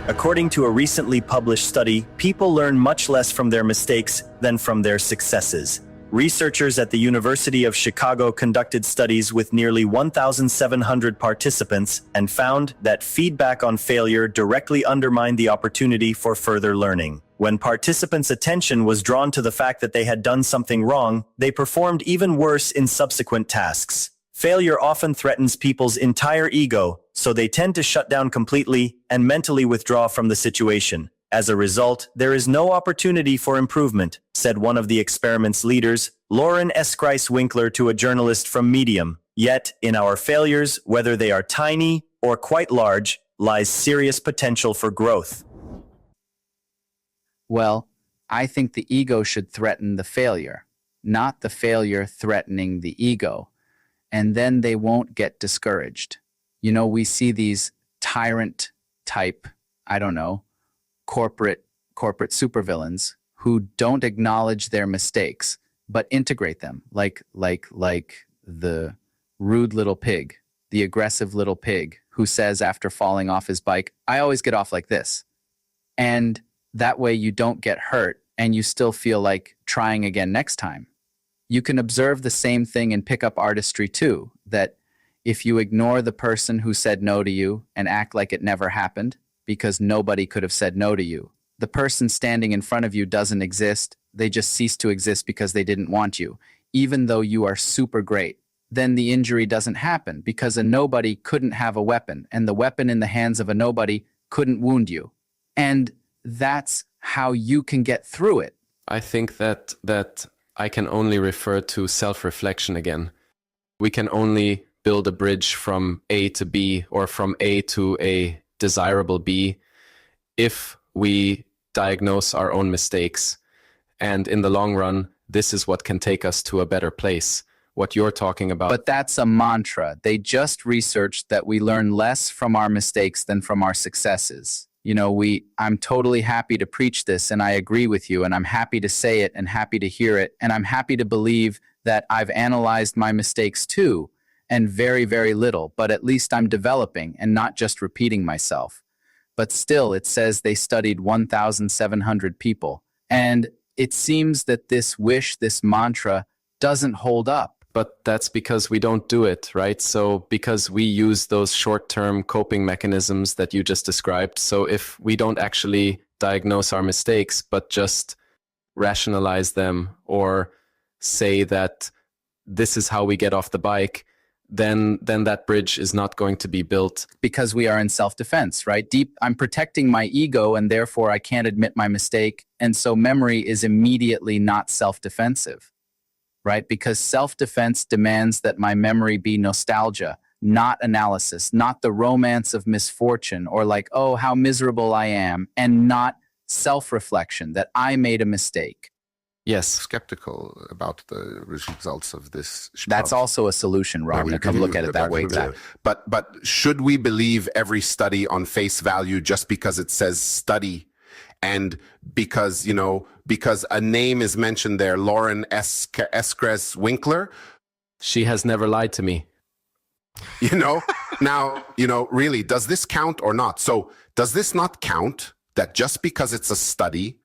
According to a recently published study, people learn much less from their mistakes than from their successes. Researchers at the University of Chicago conducted studies with nearly 1,700 participants and found that feedback on failure directly undermined the opportunity for further learning. When participants' attention was drawn to the fact that they had done something wrong, they performed even worse in subsequent tasks. Failure often threatens people's entire ego, so they tend to shut down completely and mentally withdraw from the situation. As a result, there is no opportunity for improvement, said one of the experiment's leaders, Lauren S. Winkler, to a journalist from Medium. Yet, in our failures, whether they are tiny or quite large, lies serious potential for growth. Well, I think the ego should threaten the failure, not the failure threatening the ego. And then they won't get discouraged. You know, we see these tyrant type, corporate supervillains who don't acknowledge their mistakes, but integrate them, like the rude little pig, the aggressive little pig who says after falling off his bike, I always get off like this. And that way you don't get hurt and you still feel like trying again next time. You can observe the same thing in pickup artistry too, that if you ignore the person who said no to you and act like it never happened, because nobody could have said no to you, the person standing in front of you doesn't exist, they just cease to exist because they didn't want you, even though you are super great. Then the injury doesn't happen because a nobody couldn't have a weapon, and the weapon in the hands of a nobody couldn't wound you. And that's how you can get through it. I think that I can only refer to self-reflection again. We can only build a bridge from A to B or from A to a desirable B if we diagnose our own mistakes. And in the long run, this is what can take us to a better place, what you're talking about. But that's a mantra. They just researched that we learn less from our mistakes than from our successes. You know, I'm totally happy to preach this, and I agree with you, and I'm happy to say it and happy to hear it, and I'm happy to believe that I've analyzed my mistakes too, and very, very little, but at least I'm developing and not just repeating myself. But still, it says they studied 1,700 people, and it seems that this wish, this mantra, doesn't hold up. But that's because we don't do it, right? So because we use those short-term coping mechanisms that you just described. So if we don't actually diagnose our mistakes, but just rationalize them or say that this is how we get off the bike, then that bridge is not going to be built. Because we are in self-defense, right? I'm protecting my ego, and therefore I can't admit my mistake. And so memory is immediately not self-defensive. Right? Because self-defense demands that my memory be nostalgia, not analysis, not the romance of misfortune or like, oh, how miserable I am, and not self-reflection that I made a mistake. Yes. Skeptical about the results of this. That's also a solution, Rob. To come look at it that way. But should we believe every study on face value just because it says study? And because a name is mentioned there, Lauren S. Winkler. She has never lied to me. Now, really, does this count or not? So does this not count that just because it's a study,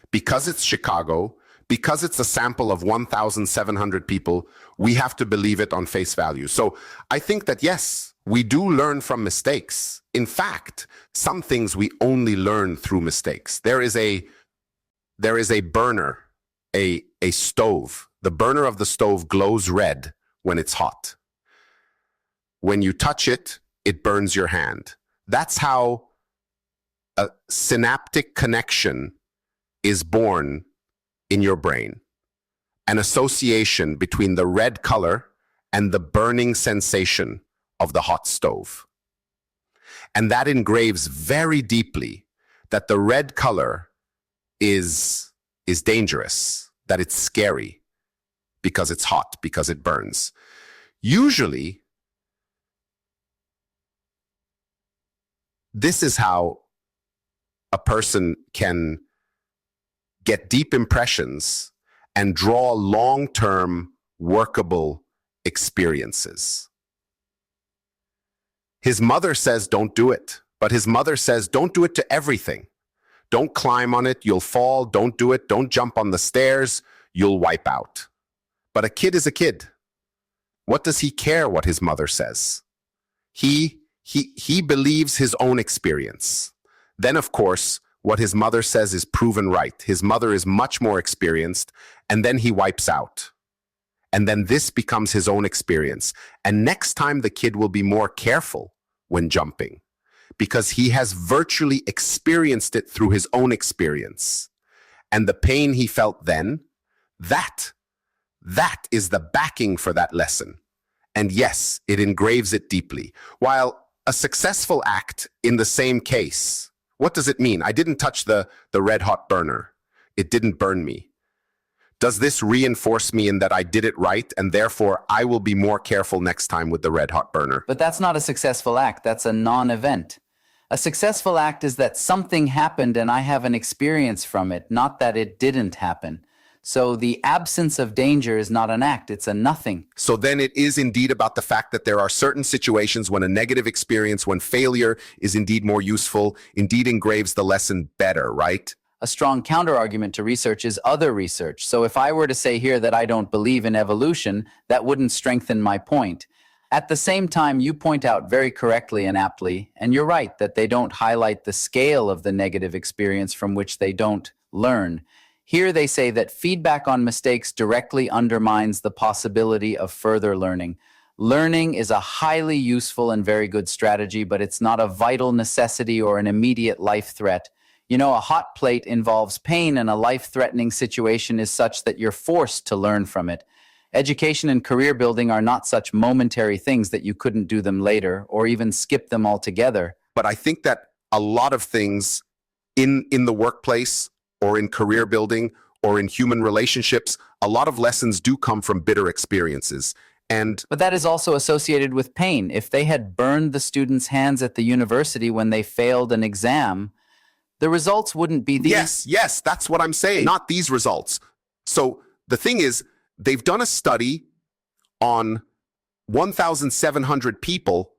because it's Chicago, because it's a sample of 1,700 people, we have to believe it on face value? So I think that, yes, we do learn from mistakes. In fact, some things we only learn through mistakes. There is a burner, a stove. The burner of the stove glows red when it's hot. When you touch it, it burns your hand. That's how a synaptic connection is born in your brain. An association between the red color and the burning sensation of the hot stove. And that engraves very deeply that the red color is dangerous, that it's scary because it's hot, because it burns. Usually, this is how a person can get deep impressions and draw long-term workable experiences. His mother says, don't do it. But his mother says, don't do it to everything. Don't climb on it, you'll fall. Don't do it. Don't jump on the stairs, you'll wipe out. But a kid is a kid. What does he care what his mother says? He believes his own experience. Then, of course, what his mother says is proven right. His mother is much more experienced, and then he wipes out. And then this becomes his own experience. And next time the kid will be more careful when jumping, because he has virtually experienced it through his own experience. And the pain he felt then, that is the backing for that lesson. And yes, it engraves it deeply. While a successful act in the same case, what does it mean? I didn't touch the red-hot burner. It didn't burn me. Does this reinforce me in that I did it right, and therefore I will be more careful next time with the red-hot burner? But that's not a successful act. That's a non-event. A successful act is that something happened and I have an experience from it, not that it didn't happen. So the absence of danger is not an act, it's a nothing. So then it is indeed about the fact that there are certain situations when a negative experience, when failure is indeed more useful, indeed engraves the lesson better, right? A strong counterargument to research is other research. So if I were to say here that I don't believe in evolution, that wouldn't strengthen my point. At the same time, you point out very correctly and aptly, and you're right, that they don't highlight the scale of the negative experience from which they don't learn. Here they say that feedback on mistakes directly undermines the possibility of further learning. Learning is a highly useful and very good strategy, but it's not a vital necessity or an immediate life threat. You know, a hot plate involves pain, and a life-threatening situation is such that you're forced to learn from it. Education and career building are not such momentary things that you couldn't do them later or even skip them altogether. But I think that a lot of things in the workplace or in career building or in human relationships, a lot of lessons do come from bitter experiences. But that is also associated with pain. If they had burned the students' hands at the university when they failed an exam, the results wouldn't be these. Yes, that's what I'm saying. Not these results. So the thing is, they've done a study on 1,700 people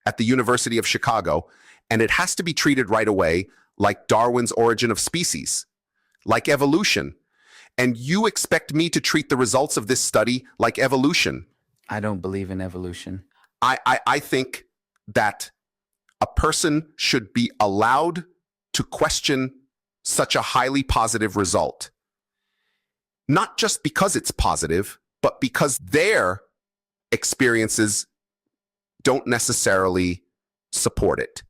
at the University of Chicago, and it has to be treated right away like Darwin's Origin of Species, like evolution. And you expect me to treat the results of this study like evolution? I don't believe in evolution. I think that a person should be allowed to question such a highly positive result. Not just because it's positive, but because their experiences don't necessarily support it.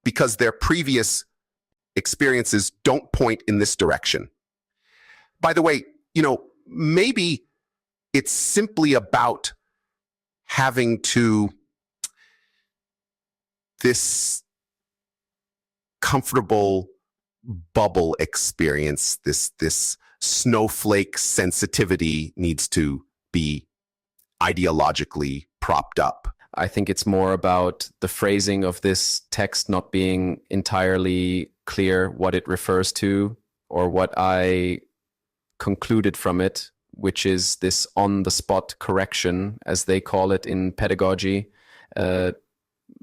Because their previous experiences don't point in this direction. By the way, maybe it's simply about having this comfortable bubble experience, this snowflake sensitivity needs to be ideologically propped up. I think it's more about the phrasing of this text not being entirely clear what it refers to or what I concluded from it, which is this on-the-spot correction, as they call it in pedagogy.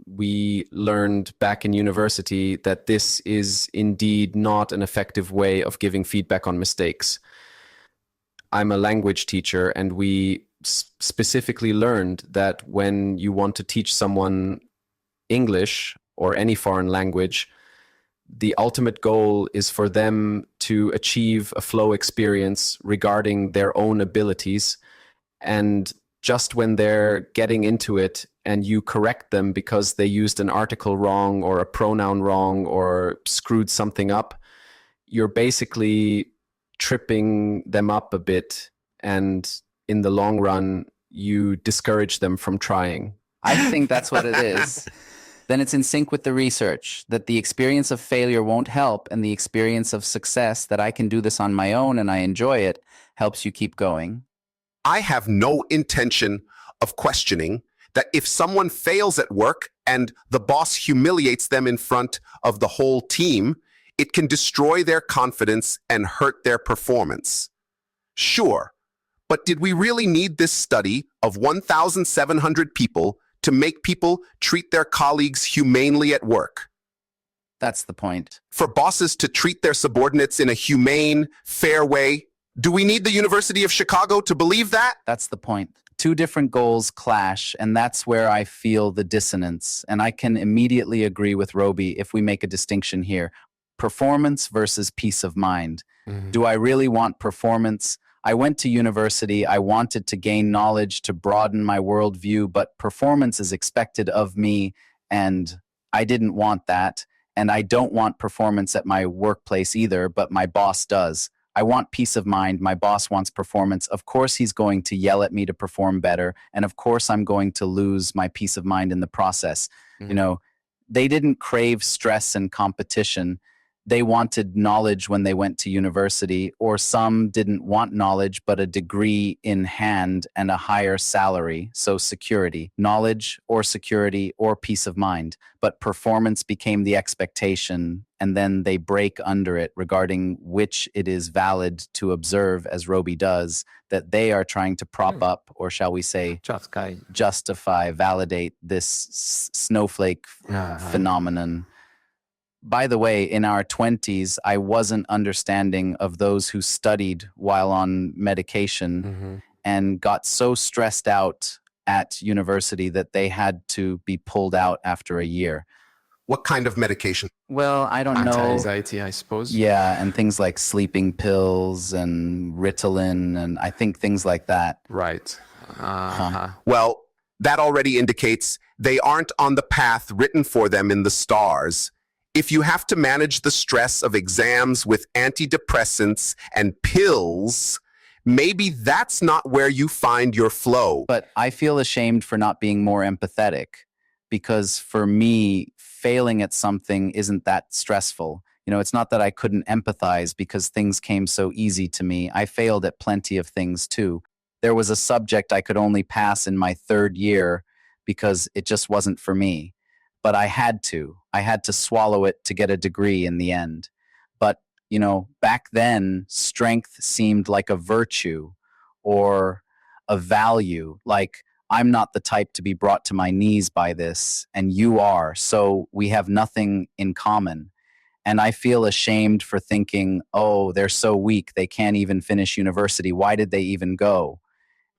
We learned back in university that this is indeed not an effective way of giving feedback on mistakes. I'm a language teacher, and we specifically learned that when you want to teach someone English or any foreign language, the ultimate goal is for them to achieve a flow experience regarding their own abilities. And just when they're getting into it and you correct them because they used an article wrong or a pronoun wrong or screwed something up, you're basically tripping them up a bit, and in the long run, you discourage them from trying. I think that's what it is. Then it's in sync with the research, that the experience of failure won't help, and the experience of success, that I can do this on my own and I enjoy it, helps you keep going. I have no intention of questioning that if someone fails at work and the boss humiliates them in front of the whole team, it can destroy their confidence and hurt their performance. Sure, but did we really need this study of 1,700 people to make people treat their colleagues humanely at work? That's the point. For bosses to treat their subordinates in a humane, fair way? Do we need the University of Chicago to believe that? That's the point. Two different goals clash, and that's where I feel the dissonance. And I can immediately agree with Roby if we make a distinction here. Performance versus peace of mind. Do I really want performance? I went to university, I wanted to gain knowledge to broaden my worldview, but performance is expected of me, and I didn't want that. And I don't want performance at my workplace either, but my boss does. I want peace of mind. My boss wants performance. Of course, he's going to yell at me to perform better. And of course, I'm going to lose my peace of mind in the process. You know, they didn't crave stress and competition. They wanted knowledge when they went to university, or some didn't want knowledge, but a degree in hand and a higher salary. So security, knowledge or security or peace of mind. But performance became the expectation, and then they break under it regarding which it is valid to observe, as Roby does, that they are trying to prop up, or shall we say, justify, validate this snowflake phenomenon. By the way, in our 20s, I wasn't understanding of those who studied while on medication and got so stressed out at university that they had to be pulled out after a year. What kind of medication? Well, I don't know. Anti-anxiety, I suppose. Yeah, and things like sleeping pills and Ritalin, and I think things like that. Right. Well, that already indicates they aren't on the path written for them in the stars. If you have to manage the stress of exams with antidepressants and pills, maybe that's not where you find your flow. But I feel ashamed for not being more empathetic, because for me, failing at something isn't that stressful. You know, it's not that I couldn't empathize because things came so easy to me. I failed at plenty of things too. There was a subject I could only pass in my third year because it just wasn't for me. But I had to swallow it to get a degree in the end. But, you know, back then, strength seemed like a virtue or a value. Like, I'm not the type to be brought to my knees by this, and you are, so we have nothing in common. And I feel ashamed for thinking, oh, they're so weak, they can't even finish university. Why did they even go?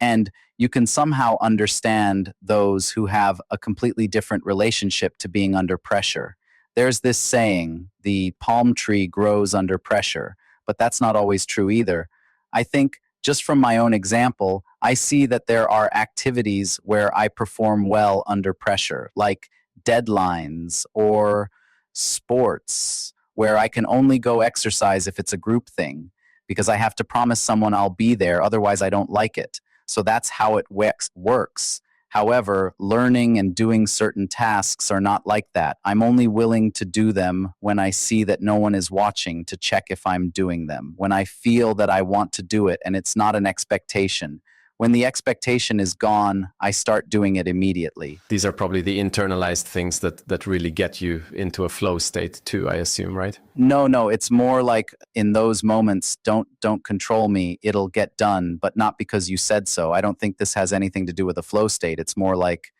And you can somehow understand those who have a completely different relationship to being under pressure. There's this saying, the palm tree grows under pressure, but that's not always true either. I think just from my own example, I see that there are activities where I perform well under pressure, like deadlines or sports, where I can only go exercise if it's a group thing, because I have to promise someone I'll be there, otherwise I don't like it. So that's how it works. However, learning and doing certain tasks are not like that. I'm only willing to do them when I see that no one is watching to check if I'm doing them, when I feel that I want to do it and it's not an expectation. When the expectation is gone, I start doing it immediately. These are probably the internalized things that really get you into a flow state too, I assume, right? No, it's more like in those moments, don't control me, it'll get done, but not because you said so. I don't think this has anything to do with a flow state. It's more like,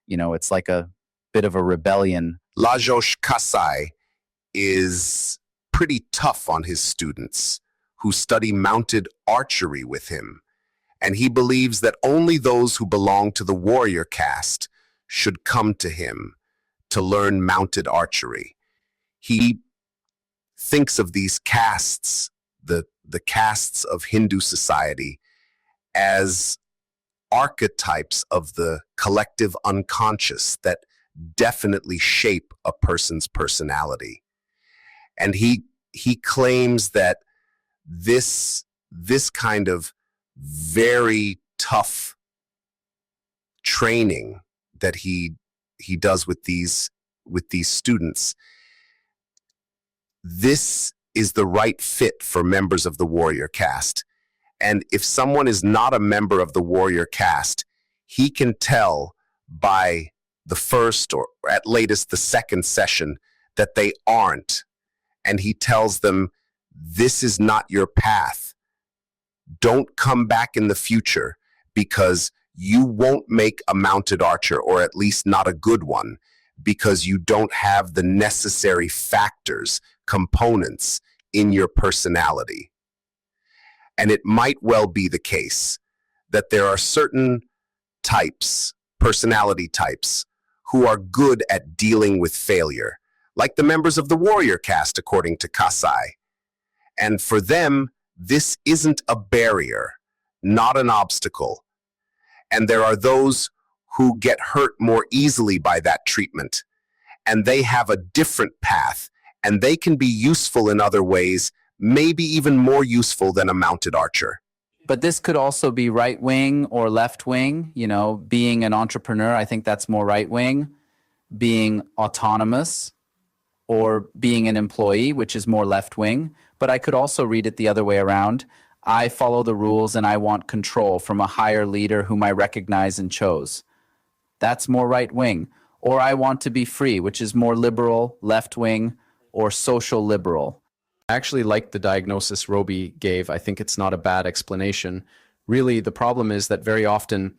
you know, it's like a bit of a rebellion. Lajos Kasai is pretty tough on his students who study mounted archery with him. And he believes that only those who belong to the warrior caste should come to him to learn mounted archery. He thinks of these castes, the castes of Hindu society, as archetypes of the collective unconscious that definitely shape a person's personality. And he claims that this kind of very tough training that he does with these students, this is the right fit for members of the warrior caste. And if someone is not a member of the warrior caste, he can tell by the first or at latest the second session that they aren't. And he tells them, this is not your path. Don't come back in the future because you won't make a mounted archer, or at least not a good one. because you don't have the necessary factors, components in your personality. And it might well be the case that there are certain types, personality types, who are good at dealing with failure, like the members of the warrior caste, according to Kasai. And for them, this isn't a barrier, not an obstacle. And there are those who get hurt more easily by that treatment, and they have a different path, and they can be useful in other ways, maybe even more useful than a mounted archer. But this could also be right wing or left wing. You know, being an entrepreneur, I think that's more right wing. Being autonomous or being an employee, which is more left wing. But I could also read it the other way around. I follow the rules and I want control from a higher leader whom I recognize and chose. That's more right wing. Or I want to be free, which is more liberal, left wing, or social liberal. I actually like the diagnosis Roby gave. I think it's not a bad explanation. Really, the problem is that very often,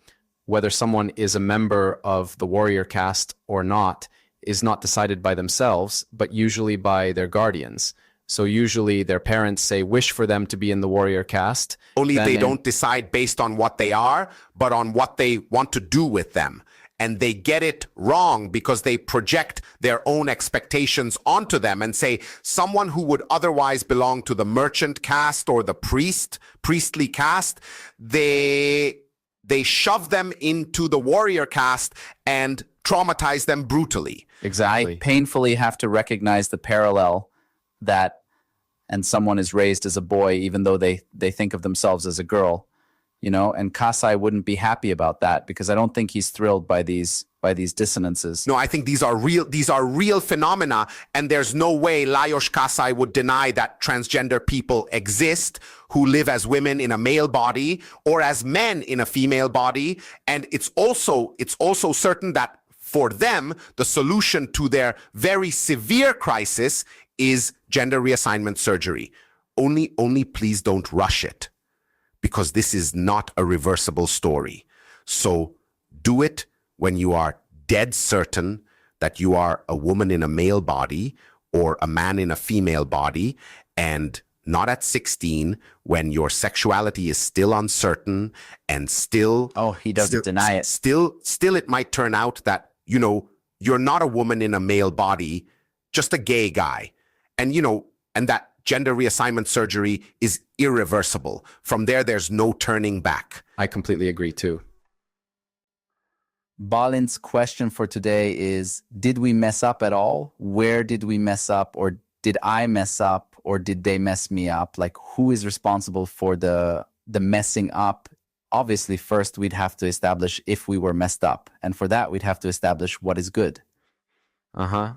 whether someone is a member of the warrior caste or not, is not decided by themselves, but usually by their guardians. So usually their parents say, wish for them to be in the warrior caste. Only they don't decide based on what they are, but on what they want to do with them. And they get it wrong because they project their own expectations onto them and say someone who would otherwise belong to the merchant caste or the priestly caste, they shove them into the warrior caste and traumatize them brutally. Exactly. I painfully have to recognize the parallel that, and someone is raised as a boy even though they think of themselves as a girl. You know, and Kasai wouldn't be happy about that because I don't think he's thrilled by these dissonances. No, I think these are real phenomena, and there's no way Lajos Kasai would deny that transgender people exist who live as women in a male body or as men in a female body. And it's also certain that for them, the solution to their very severe crisis is gender reassignment surgery. Only please don't rush it, because this is not a reversible story. So do it when you are dead certain that you are a woman in a male body or a man in a female body, and not at 16 when your sexuality is still uncertain and still... Oh, he doesn't deny it. Still it might turn out that, you know, you're not a woman in a male body, just a gay guy. And, you know, and that gender reassignment surgery is irreversible. From there, there's no turning back. I completely agree too. Balint's question for today is, did we mess up at all? Where did we mess up? Or did I mess up? Or did they mess me up? Like, who is responsible for the messing up? Obviously, first we'd have to establish if we were messed up. And for that, we'd have to establish what is good.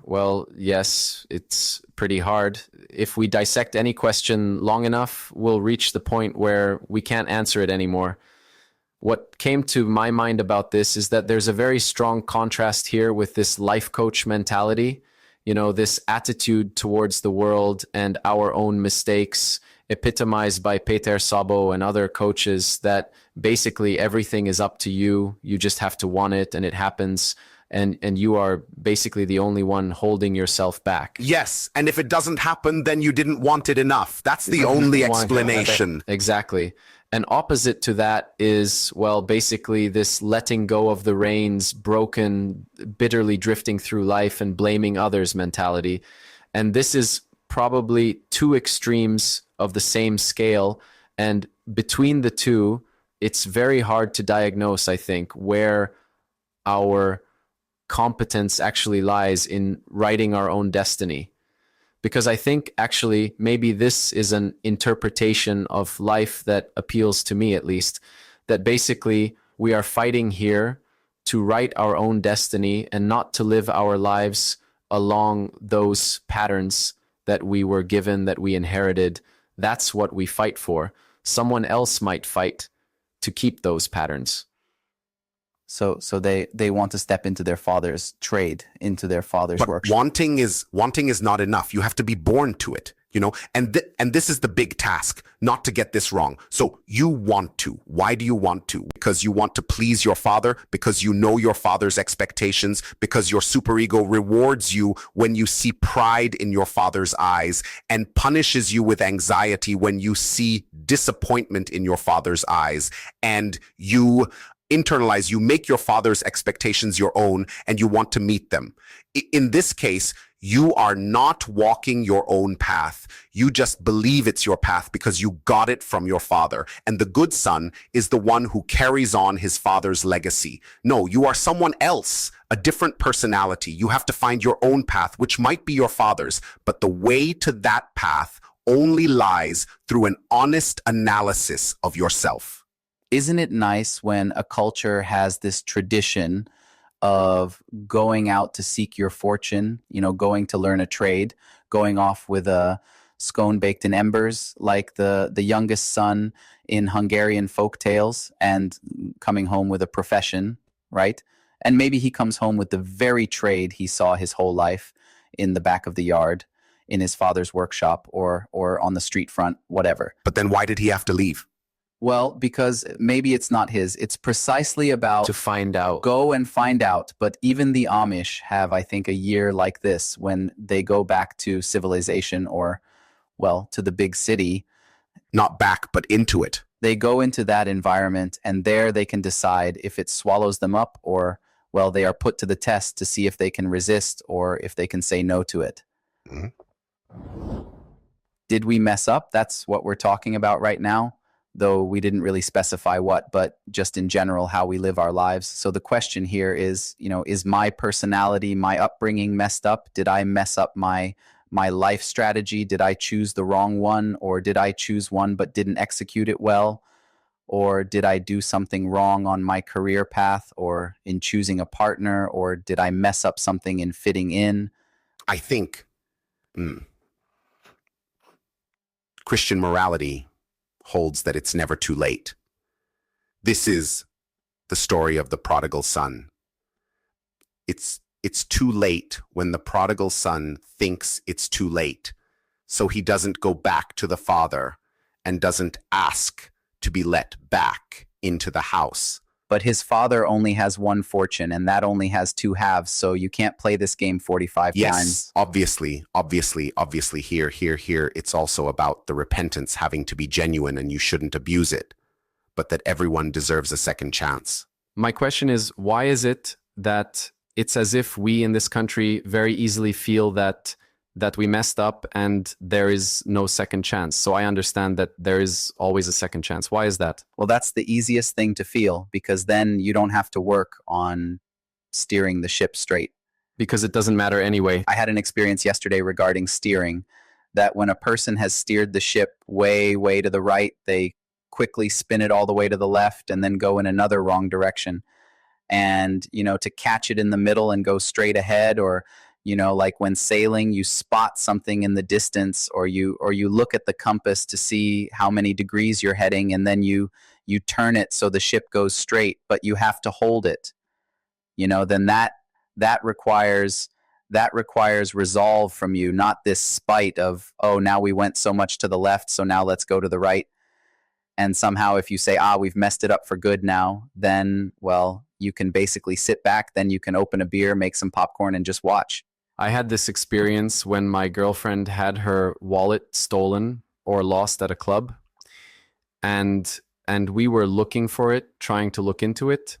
Well, yes, it's pretty hard. If we dissect any question long enough, we'll reach the point where we can't answer it anymore. What came to my mind about this is that there's a very strong contrast here with this life coach mentality, you know, this attitude towards the world and our own mistakes, epitomized by Peter Sabo and other coaches, that basically everything is up to you. You just have to want it and it happens. And you are basically the only one holding yourself back. Yes, and if it doesn't happen, then you didn't want it enough. That's the only explanation. Exactly. And opposite to that is, well, basically this letting go of the reins, broken, bitterly drifting through life and blaming others mentality. And this is probably two extremes of the same scale. And between the two, it's very hard to diagnose, I think, where our competence actually lies in writing our own destiny. Because I think actually maybe this is an interpretation of life that appeals to me, at least, that basically we are fighting here to write our own destiny and not to live our lives along those patterns that we were given, that we inherited. That's what we fight for. Someone else might fight to keep those patterns. So they want to step into their father's trade, into their father's But workshop. wanting is not enough. You have to be born to it. You know, and this is the big task, not to get this wrong. So you want to. Why do you want to? Because you want to please your father, because you know your father's expectations, because your superego rewards you when you see pride in your father's eyes and punishes you with anxiety when you see disappointment in your father's eyes. And you internalize, you make your father's expectations your own, and you want to meet them. In this case, you are not walking your own path. You just believe it's your path because you got it from your father. And the good son is the one who carries on his father's legacy. No, you are someone else, a different personality. You have to find your own path, which might be your father's. But the way to that path only lies through an honest analysis of yourself. Isn't it nice when a culture has this tradition of going out to seek your fortune, you know, going to learn a trade, going off with a scone baked in embers, like the youngest son in Hungarian folk tales, and coming home with a profession, right? And maybe he comes home with the very trade he saw his whole life in the back of the yard, in his father's workshop, or on the street front, whatever. But then why did he have to leave? Well, because maybe it's not his. It's precisely about To find out. go and find out. But even the Amish have, I think, a year like this when they go back to civilization, or, well, to the big city. Not back, but into it. They go into that environment, and there they can decide if it swallows them up, or, well, they are put to the test to see if they can resist or if they can say no to it. Mhm. Did we mess up? That's what we're talking about right now, though we didn't really specify what, but just in general, how we live our lives. So the question here is, you know, is my personality, my upbringing messed up? Did I mess up my life strategy? Did I choose the wrong one? Or did I choose one but didn't execute it well? Or did I do something wrong on my career path, or in choosing a partner? Or did I mess up something in fitting in? I think Christian morality holds that it's never too late. This is the story of the prodigal son. It's too late when the prodigal son thinks it's too late. So he doesn't go back to the father and doesn't ask to be let back into the house. But his father only has one fortune, and that only has two halves, so you can't play this game 45 Yes, times. obviously, here, it's also about the repentance having to be genuine, and you shouldn't abuse it, but that everyone deserves a second chance. My question is, why is it that it's as if we in this country very easily feel that we messed up and there is no second chance? So I understand that there is always a second chance. Why is that? Well, that's the easiest thing to feel, because then you don't have to work on steering the ship straight. Because it doesn't matter anyway. I had an experience yesterday regarding steering, that when a person has steered the ship way, way to the right, they quickly spin it all the way to the left and then go in another wrong direction. And, you know, to catch it in the middle and go straight ahead, or, you know, like when sailing, you spot something in the distance, or you look at the compass to see how many degrees you're heading, and then you turn it so the ship goes straight, but you have to hold it. You know, then that requires resolve from you, not this spite of, oh, now we went so much to the left, so now let's go to the right. And somehow if you say, we've messed it up for good now, then, well, you can basically sit back, then you can open a beer, make some popcorn, and just watch. I had this experience when my girlfriend had her wallet stolen or lost at a club. And we were looking for it, trying to look into it.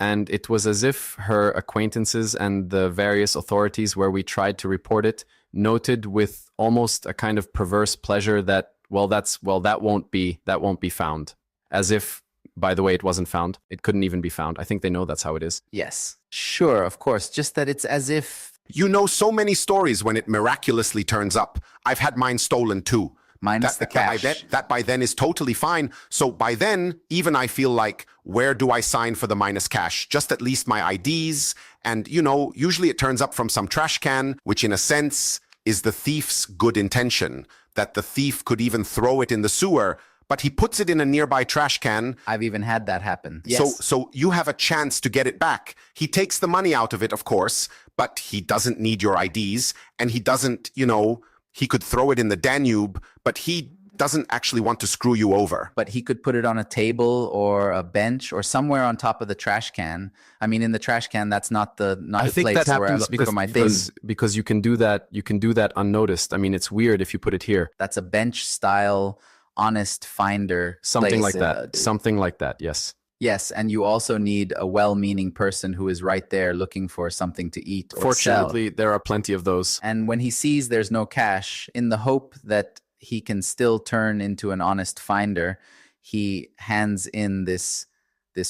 And it was as if her acquaintances and the various authorities where we tried to report it noted with almost a kind of perverse pleasure that, that won't be found. As if, by the way, it wasn't found. It couldn't even be found. I think they know that's how it is. Yes, sure, of course. Just that it's as if... You know so many stories when it miraculously turns up. I've had mine stolen too. Minus the cash. That by then is totally fine. So by then, even I feel like, where do I sign for the minus cash? Just at least my IDs. And, you know, usually it turns up from some trash can, which in a sense is the thief's good intention, that the thief could even throw it in the sewer, but he puts it in a nearby trash can. I've even had that happen. Yes. So you have a chance to get it back. He takes the money out of it, of course, but he doesn't need your IDs, and he doesn't, you know, He could throw it in the Danube, but he doesn't actually want to screw you over. But he could put it on a table or a bench or somewhere on top of the trash can. I mean, in the trash can, that's not the place where I look for my things. Because you can do that unnoticed. I mean, it's weird if you put it here. That's a bench style, honest finder. Something place. like that. Something like that, yes. Yes, and you also need a well-meaning person who is right there looking for something to eat or Fortunately, sell. there are plenty of those. And when he sees there's no cash, in the hope that he can still turn into an honest finder, he hands in this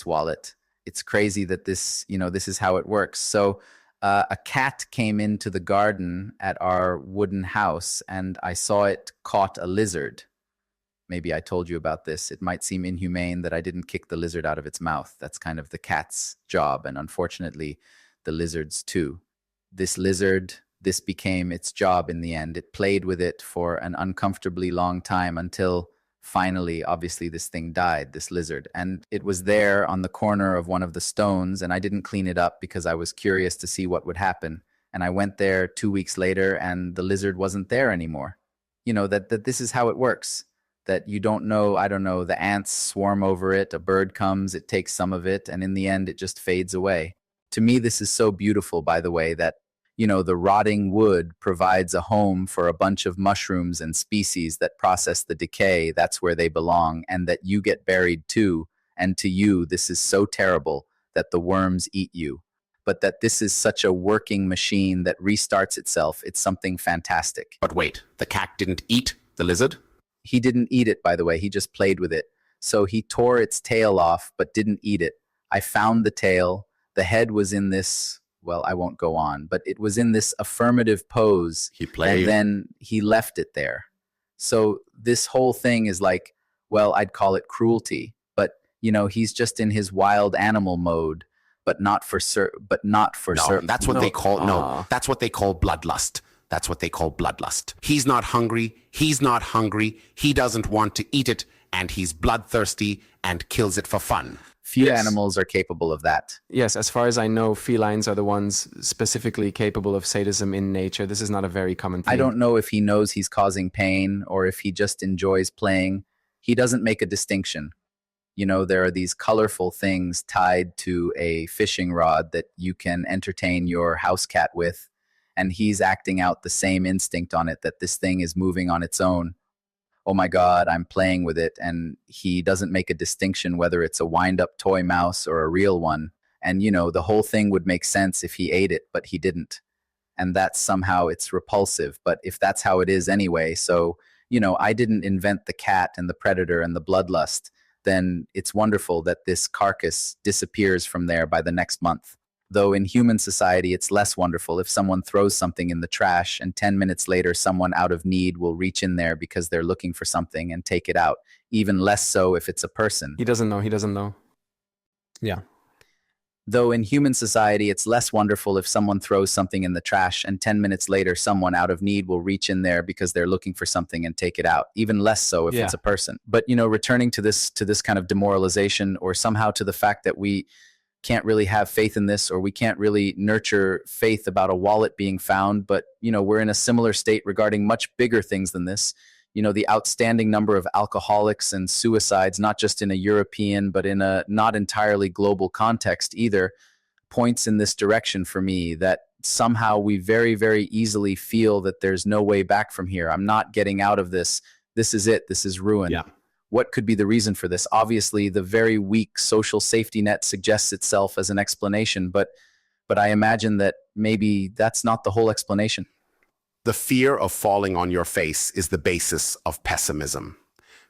wallet. It's crazy that this is how it works. So a cat came into the garden at our wooden house, and I saw it caught a lizard. Maybe I told you about this. It might seem inhumane that I didn't kick the lizard out of its mouth. That's kind of the cat's job, and unfortunately, the lizard's too. This lizard, this became its job in the end. It played with it for an uncomfortably long time until finally, obviously, this thing died, this lizard. And it was there on the corner of one of the stones, and I didn't clean it up because I was curious to see what would happen. And I went there 2 weeks later, and the lizard wasn't there anymore. You know, that this is how it works. That you don't know, I don't know, the ants swarm over it, a bird comes, it takes some of it, and in the end, it just fades away. To me, this is so beautiful, by the way, that, you know, the rotting wood provides a home for a bunch of mushrooms and species that process the decay. That's where they belong, and that you get buried too. And to you, this is so terrible that the worms eat you. But that this is such a working machine that restarts itself. It's something fantastic. But wait, the cat didn't eat the lizard? He didn't eat it, by the way. He just played with it. So he tore its tail off, but didn't eat it. I found the tail. The head was in this, well, I won't go on, but it was in this affirmative pose. He played. And then he left it there. So this whole thing is like, well, I'd call it cruelty. But, you know, he's just in his wild animal mode, but not for certain. That's what they call, that's what they call bloodlust. That's what they call bloodlust. He's not hungry. He's not hungry. He doesn't want to eat it, and he's bloodthirsty and kills it for fun. Few animals are capable of that. Yes, as far as I know, felines are the ones specifically capable of sadism in nature. This is not a very common thing. I don't know if he knows he's causing pain or if he just enjoys playing. He doesn't make a distinction. You know, there are these colorful things tied to a fishing rod that you can entertain your house cat with. And he's acting out the same instinct on it, that this thing is moving on its own. Oh my God, I'm playing with it. And he doesn't make a distinction whether it's a wind-up toy mouse or a real one. And, you know, the whole thing would make sense if he ate it, but he didn't. And that's somehow it's repulsive. But if that's how it is anyway, so, you know, I didn't invent the cat and the predator and the bloodlust, then it's wonderful that this carcass disappears from there by the next month. Though in human society, it's less wonderful if someone throws something in the trash and 10 minutes later, someone out of need will reach in there because they're looking for something and take it out. Even less so if it's a person. He doesn't know. Yeah. Though in human society, it's less wonderful if someone throws something in the trash and 10 minutes later, someone out of need will reach in there because they're looking for something and take it out. Even less so if it's a person. But, you know, returning to this kind of demoralization, or somehow to the fact that we can't really have faith in this, or we can't really nurture faith about a wallet being found. But, you know, we're in a similar state regarding much bigger things than this. You know, the outstanding number of alcoholics and suicides, not just in a European, but in a not entirely global context either, points in this direction for me, that somehow we very, very easily feel that there's no way back from here. I'm not getting out of this. This is it. This is ruin. Yeah. What could be the reason for this? Obviously, the very weak social safety net suggests itself as an explanation, but I imagine that maybe that's not the whole explanation. The fear of falling on your face is the basis of pessimism.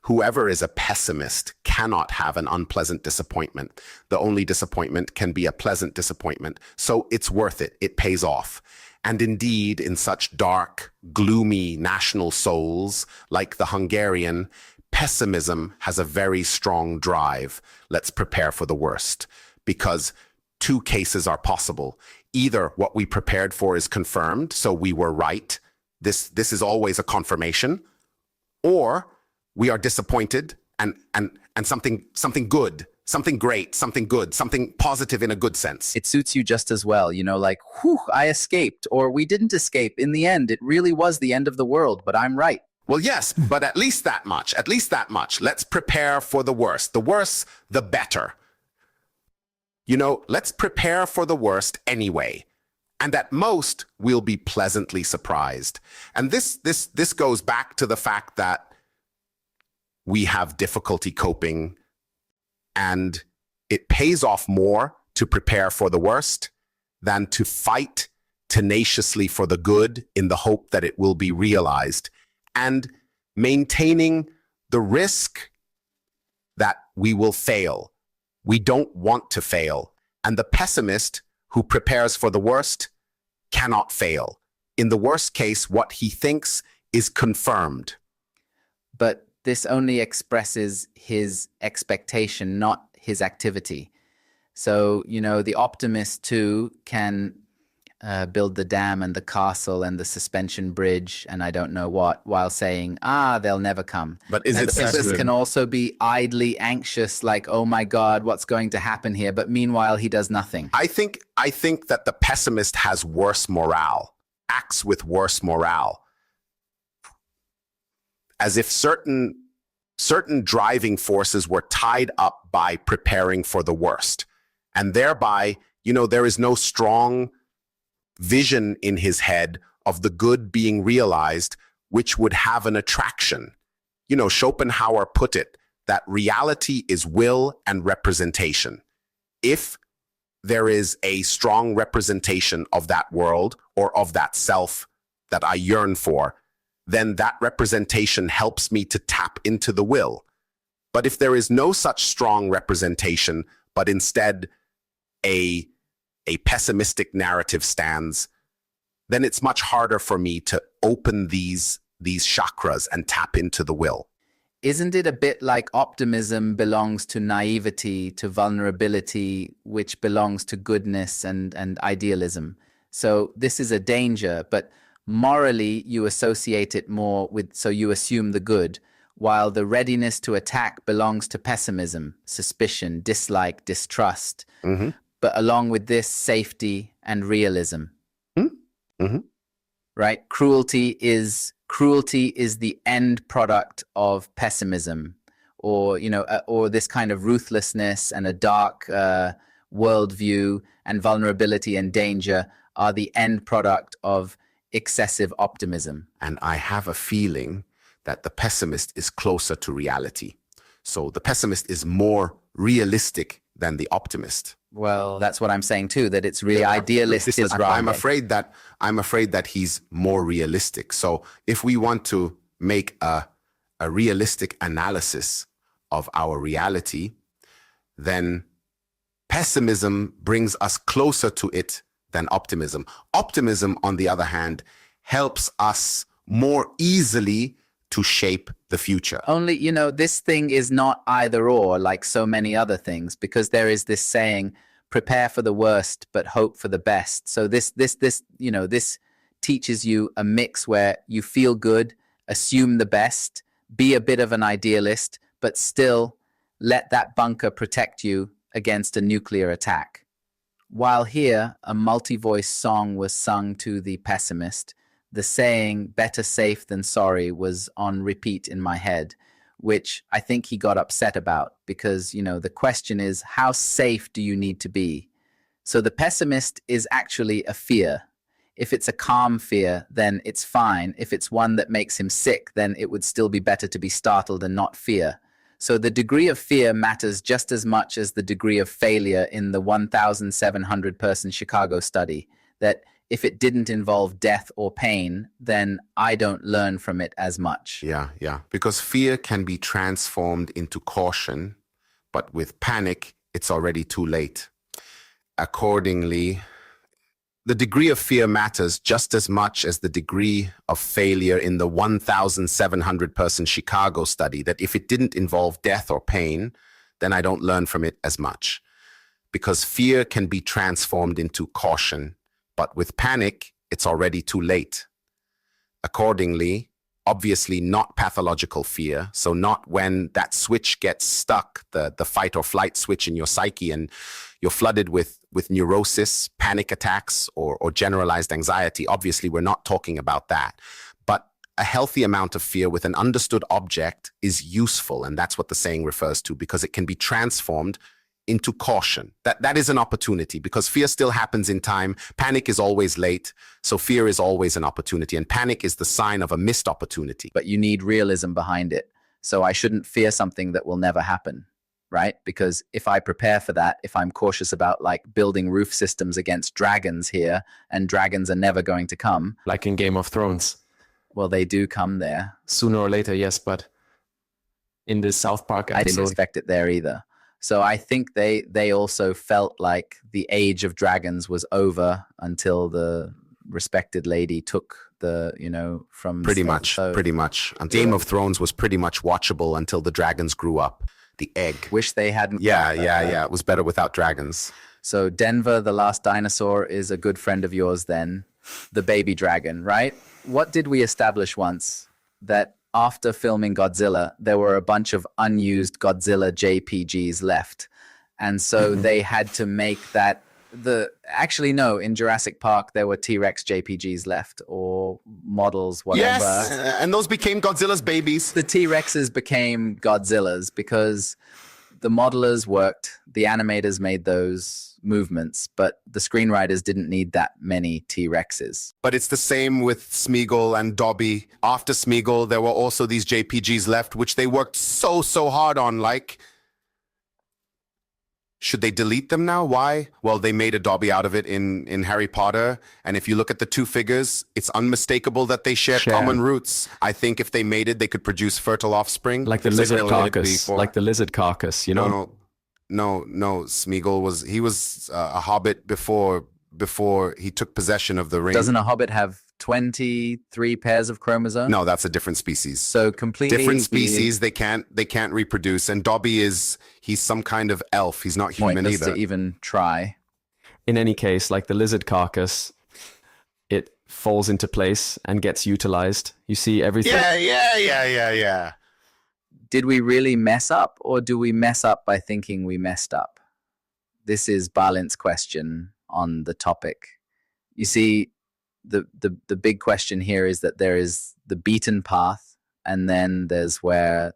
Whoever is a pessimist cannot have an unpleasant disappointment. The only disappointment can be a pleasant disappointment. So it's worth it. It pays off. And indeed, in such dark, gloomy national souls like the Hungarian, pessimism has a very strong drive. Let's prepare for the worst, because two cases are possible. Either what we prepared for is confirmed, so we were right. This is always a confirmation. Or we are disappointed and something good something great, something good, something positive in a good sense. It suits you just as well, like, whew, I escaped, or we didn't escape. In the end, it really was the end of the world, but I'm right. Well, yes, but at least that much. Let's prepare for the worst. The worse, the better. Let's prepare for the worst anyway. And at most, we'll be pleasantly surprised. And this goes back to the fact that we have difficulty coping, and it pays off more to prepare for the worst than to fight tenaciously for the good in the hope that it will be realized, and maintaining the risk that we will fail. We don't want to fail. And the pessimist who prepares for the worst cannot fail. In the worst case, what he thinks is confirmed. But this only expresses his expectation, not his activity. So, the optimist too can build the dam and the castle and the suspension bridge and I don't know what, while saying, they'll never come. But is and it the pessimist can also be idly anxious, like, oh my God, what's going to happen here? But meanwhile, he does nothing. I think that the pessimist has worse morale, acts with worse morale, as if certain driving forces were tied up by preparing for the worst. And thereby, there is no strong vision in his head of the good being realized, which would have an attraction. Schopenhauer put it that reality is will and representation. If there is a strong representation of that world or of that self that I yearn for, then that representation helps me to tap into the will. But if there is no such strong representation, but instead a pessimistic narrative stands, then it's much harder for me to open these chakras and tap into the will. Isn't it a bit like optimism belongs to naivety, to vulnerability, which belongs to goodness and idealism? So this is a danger, but morally you associate it more with, so you assume the good, while the readiness to attack belongs to pessimism, suspicion, dislike, distrust. Mm-hmm. But along with this, safety and realism. Mm-hmm. Right? Cruelty is the end product of pessimism, or or this kind of ruthlessness and a dark worldview, and vulnerability and danger are the end product of excessive optimism. And I have a feeling that the pessimist is closer to reality. So the pessimist is more realistic than the optimist. Well, that's what I'm saying too, that it's really idealistic. I'm afraid that he's more realistic. So if we want to make a realistic analysis of our reality, then pessimism brings us closer to it than optimism. Optimism, on the other hand, helps us more easily to shape the future. Only, this thing is not either or like so many other things, because there is this saying, prepare for the worst, but hope for the best. So this teaches you a mix where you feel good, assume the best, be a bit of an idealist, but still let that bunker protect you against a nuclear attack. While here, a multi-voice song was sung to the pessimist, the saying, better safe than sorry, was on repeat in my head, which I think he got upset about because, the question is, how safe do you need to be? So the pessimist is actually a fear. If it's a calm fear, then it's fine. If it's one that makes him sick, then it would still be better to be startled and not fear. So the degree of fear matters just as much as the degree of failure in the 1,700-person Chicago study, that if it didn't involve death or pain, then I don't learn from it as much. Yeah. Because fear can be transformed into caution, but with panic, it's already too late. Accordingly, the degree of fear matters just as much as the degree of failure in the 1,700-person Chicago study, that if it didn't involve death or pain, then I don't learn from it as much. Because fear can be transformed into caution, but with panic, it's already too late. Accordingly, obviously not pathological fear. So not when that switch gets stuck, the fight or flight switch in your psyche, and you're flooded with neurosis, panic attacks, or generalized anxiety. Obviously, we're not talking about that. But a healthy amount of fear with an understood object is useful. And that's what the saying refers to, because it can be transformed into caution. That is an opportunity, because fear still happens in time. Panic is always late. So fear is always an opportunity. And panic is the sign of a missed opportunity. But you need realism behind it. So I shouldn't fear something that will never happen, right? Because if I prepare for that, if I'm cautious about like building roof systems against dragons here, and dragons are never going to come. Like in Game of Thrones. Well, they do come there. Sooner or later, yes, but in the South Park episode. I didn't expect it there either. So I think they also felt like the age of dragons was over until the respected lady took the, from... Pretty much. And Game of Thrones was pretty much watchable until the dragons grew up. The egg. Wish they hadn't... Yeah. It was better without dragons. So Denver, the last dinosaur, is a good friend of yours then. The baby dragon, right? What did we establish once? That after filming Godzilla, there were a bunch of unused Godzilla JPGs left. And so they had to make that actually, no, in Jurassic Park, there were T-Rex JPGs left, or models, whatever. Yes, and those became Godzilla's babies. The T-Rexes became Godzillas because the modelers worked, the animators made those movements, but the screenwriters didn't need that many T-Rexes. But it's the same with Smeagol and Dobby. After Smeagol, there were also these JPGs left, which they worked so hard on. Like, should they delete them now? Why? Well, they made a Dobby out of it in Harry Potter. And if you look at the two figures, it's unmistakable that they share common roots. I think if they made it, they could produce fertile offspring. Like the lizard carcass. Like the lizard carcass, No, Smeagol was a hobbit before he took possession of the ring. Doesn't a hobbit have 23 pairs of chromosomes? No, that's a different species. So completely different species. They can't reproduce. And Dobby he's some kind of elf. He's not human pointless either. To even try. In any case, like the lizard carcass, it falls into place and gets utilized. You see everything. Yeah. Did we really mess up, or do we mess up by thinking we messed up? This is Balint's question on the topic. You see, the big question here is that there is the beaten path, and then there's where,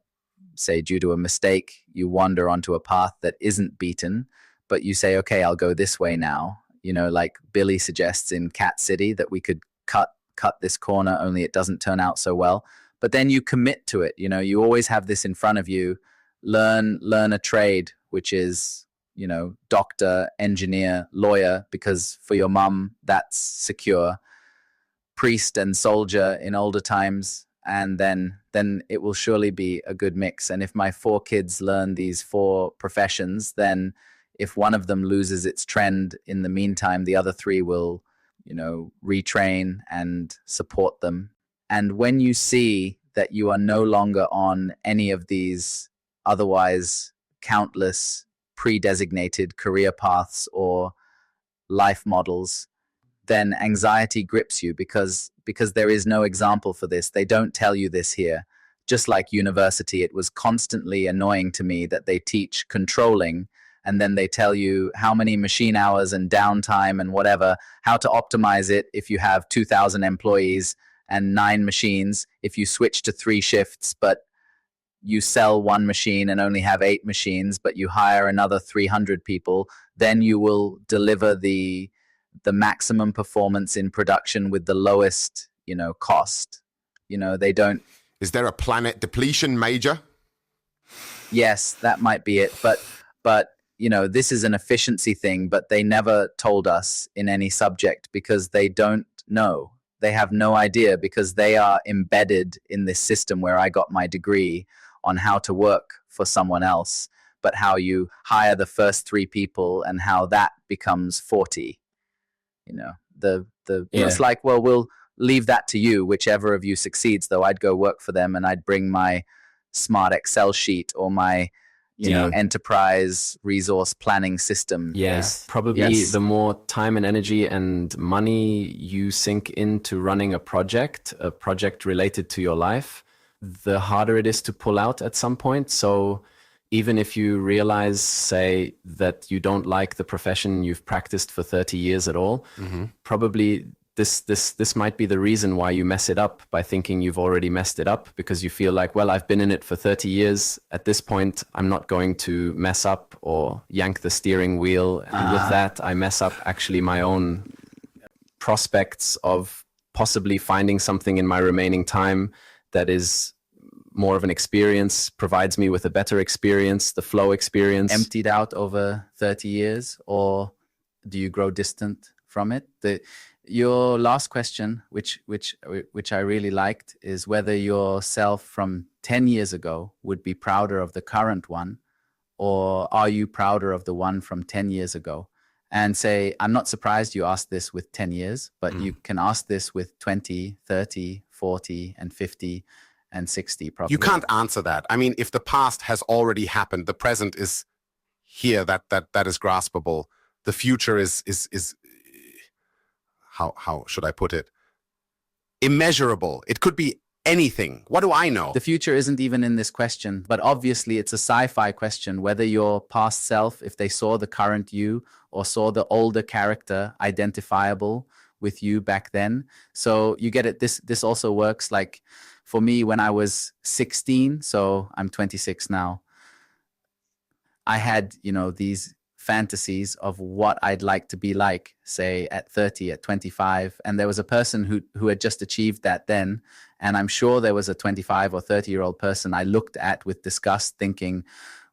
say, due to a mistake, you wander onto a path that isn't beaten, but you say, okay, I'll go this way now. Like Billy suggests in Cat City, that we could cut this corner, only it doesn't turn out so well. But then you commit to it. You always have this in front of you. Learn a trade, which is, doctor, engineer, lawyer, because for your mum, that's secure. Priest and soldier in older times. And then it will surely be a good mix. And if my 4 kids learn these 4 professions, then if one of them loses its trend in the meantime, the other 3 will, retrain and support them. And when you see that you are no longer on any of these otherwise countless pre-designated career paths or life models, then anxiety grips you because there is no example for this. They don't tell you this here. Just like university, it was constantly annoying to me that they teach controlling, and then they tell you how many machine hours and downtime and whatever, how to optimize it if you have 2,000 employees and 9 machines, if you switch to 3 shifts, but you sell 1 machine and only have 8 machines, but you hire another 300 people, then you will deliver the maximum performance in production with the lowest, cost. They don't... Is there a planet depletion major? Yes, that might be it. But this is an efficiency thing, but they never told us in any subject because they don't know. They have no idea because they are embedded in this system where I got my degree on how to work for someone else, but how you hire the first 3 people and how that becomes 40. It's like, well, we'll leave that to you, whichever of you succeeds, though I'd go work for them and I'd bring my smart Excel sheet or my, you know, enterprise resource planning system. Yes, probably Yes. the more time and energy and money you sink into running a project related to your life, the harder it is to pull out at some point. So even if you realize, say, that you don't like the profession you've practiced for 30 years at all, probably this might be the reason why you mess it up, by thinking you've already messed it up, because you feel like, well, I've been in it for 30 years. At this point, I'm not going to mess up or yank the steering wheel. And with that, I mess up actually my own prospects of possibly finding something in my remaining time that is more of an experience, provides me with a better experience, the flow experience. Emptied out over 30 years, or do you grow distant from it? Your last question, which I really liked, is whether yourself from 10 years ago would be prouder of the current one, or are you prouder of the one from 10 years ago? And say, I'm not surprised you asked this with 10 years, but you can ask this with 20, 30, 40, and 50, and 60 probably. You can't answer that. I mean, if the past has already happened, the present is here, that is graspable. The future is how should I put it? Immeasurable. It could be anything. What do I know? The future isn't even in this question, but obviously it's a sci-fi question, whether your past self, if they saw the current you or saw the older character identifiable with you back then. So you get it. This also works like for me when I was 16, so I'm 26 now. I had, you know, these fantasies of what I'd like to be like, say at 30, at 25. And there was a person who had just achieved that then. And I'm sure there was a 25 or 30-year-old person I looked at with disgust thinking,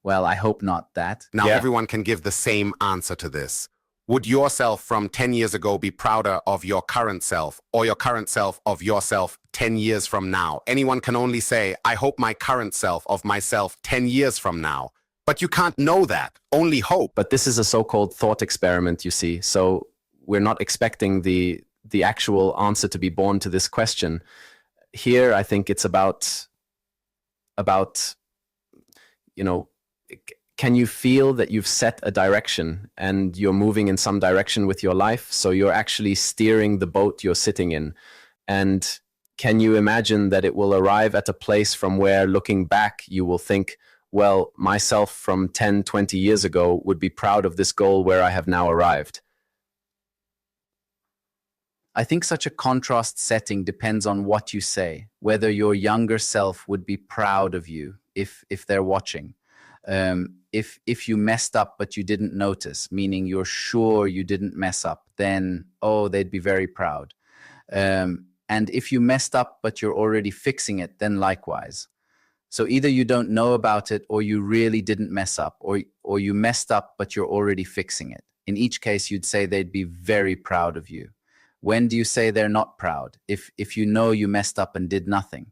well, I hope not that. Now everyone can give the same answer to this. Would yourself from 10 years ago be prouder of your current self, or your current self of yourself 10 years from now? Anyone can only say, I hope my current self of myself 10 years from now. But you can't know that, only hope. But this is a so-called thought experiment, you see. So we're not expecting the actual answer to be born to this question. Here, I think it's about, you know, can you feel that you've set a direction and you're moving in some direction with your life? So you're actually steering the boat you're sitting in. And can you imagine that it will arrive at a place from where, looking back, you will think, well, myself from 10, 20 years ago would be proud of this goal where I have now arrived? I think such a contrast setting depends on what you say, whether your younger self would be proud of you if they're watching. If you messed up but you didn't notice, meaning you're sure you didn't mess up, then, oh, they'd be very proud. And if you messed up but you're already fixing it, then likewise. So either you don't know about it, or you really didn't mess up, or you messed up but you're already fixing it. In each case, you'd say they'd be very proud of you. When do you say they're not proud? If you know you messed up and did nothing.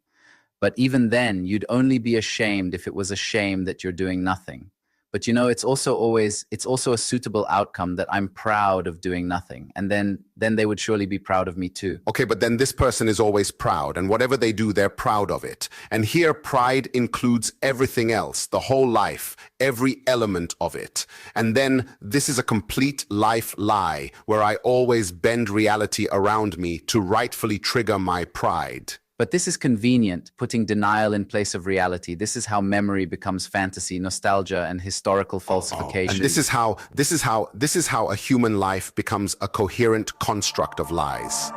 But even then, you'd only be ashamed if it was a shame that you're doing nothing. But you know, it's also a suitable outcome that I'm proud of doing nothing. And then they would surely be proud of me too. Okay, but then this person is always proud, and whatever they do, they're proud of it. And here, pride includes everything else, the whole life, every element of it. And then this is a complete life lie, where I always bend reality around me to rightfully trigger my pride. But this is convenient, putting denial in place of reality. This is how memory becomes fantasy, nostalgia, and historical falsification. And this is how a human life becomes a coherent construct of lies.